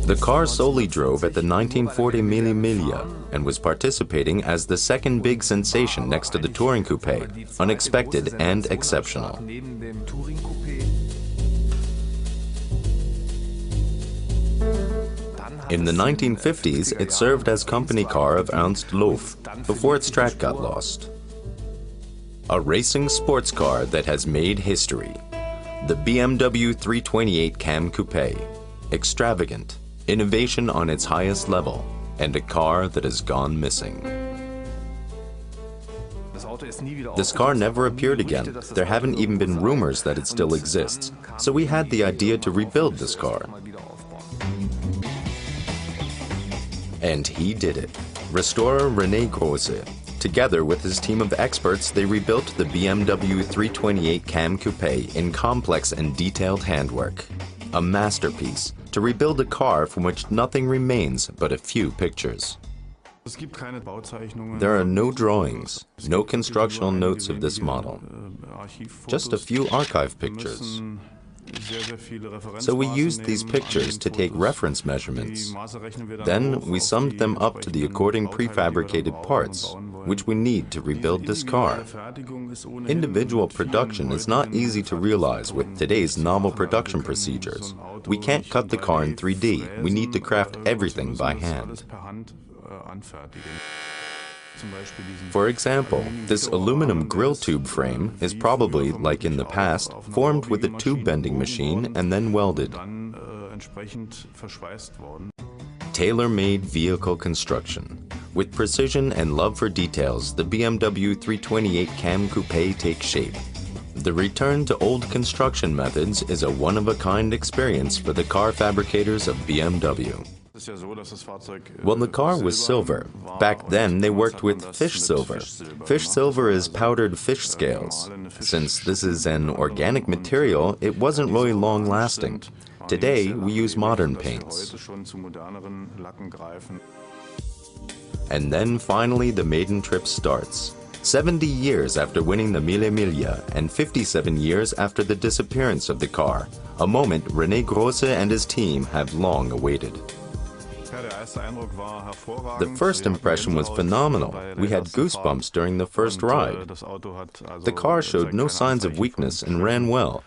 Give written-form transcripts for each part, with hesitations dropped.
The car solely drove at the 1940 Mille Miglia and was participating as the second big sensation next to the Touring Coupe, unexpected and exceptional. In the 1950s, it served as company car of Ernst Loff before its track got lost. A racing sports car that has made history. The BMW 328 Kamm Coupe. Extravagant, innovation on its highest level, and a car that has gone missing. This car never appeared again. There haven't even been rumors that it still exists. So we had the idea to rebuild this car. And he did it. Restorer René Grosse. Together with his team of experts, they rebuilt the BMW 328 Kamm Coupe in complex and detailed handwork. A masterpiece, to rebuild a car from which nothing remains but a few pictures. There are no drawings, no constructional notes of this model, just a few archive pictures. So we used these pictures to take reference measurements. Then we summed them up to the according prefabricated parts, which we need to rebuild this car. Individual production is not easy to realize with today's novel production procedures. We can't cut the car in 3D. We need to craft everything by hand. For example, this aluminum grill tube frame is probably, like in the past, formed with a tube bending machine and then welded. Tailor-made vehicle construction. With precision and love for details, the BMW 328 Kamm Coupe takes shape. The return to old construction methods is a one-of-a-kind experience for the car fabricators of BMW. Well, the car was silver. Back then, they worked with fish silver. Fish silver is powdered fish scales. Since this is an organic material, it wasn't really long-lasting. Today, we use modern paints. And then finally, the maiden trip starts. 70 years after winning the Mille Miglia and 57 years after the disappearance of the car, a moment René Grosse and his team have long awaited. The first impression was phenomenal. We had goosebumps during the first ride. The car showed no signs of weakness and ran well.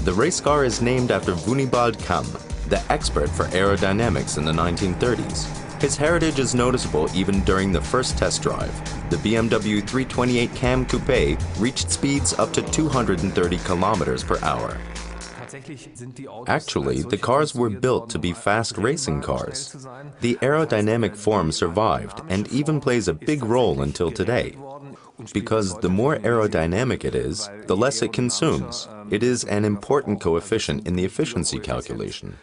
The race car is named after Wunibald Kamm, the expert for aerodynamics in the 1930s. His heritage is noticeable even during the first test drive. The BMW 328 Kamm Coupe reached speeds up to 230 kilometers per hour. Actually, the cars were built to be fast racing cars. The aerodynamic form survived and even plays a big role until today. Because the more aerodynamic it is, the less it consumes. It is an important coefficient in the efficiency calculation.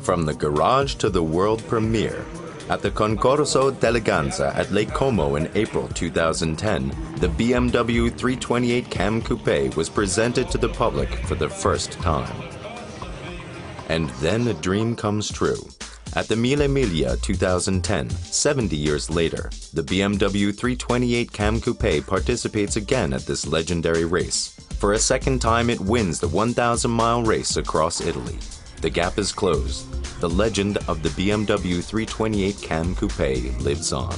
From the garage to the world premiere, at the Concorso d'Eleganza at Lake Como in April 2010, the BMW 328 Kamm Coupe was presented to the public for the first time. And then a dream comes true. At the Mille Miglia 2010, 70 years later, the BMW 328 Kamm Coupe participates again at this legendary race. For a second time, it wins the 1,000-mile race across Italy. The gap is closed. The legend of the BMW 328 Kamm Coupe lives on.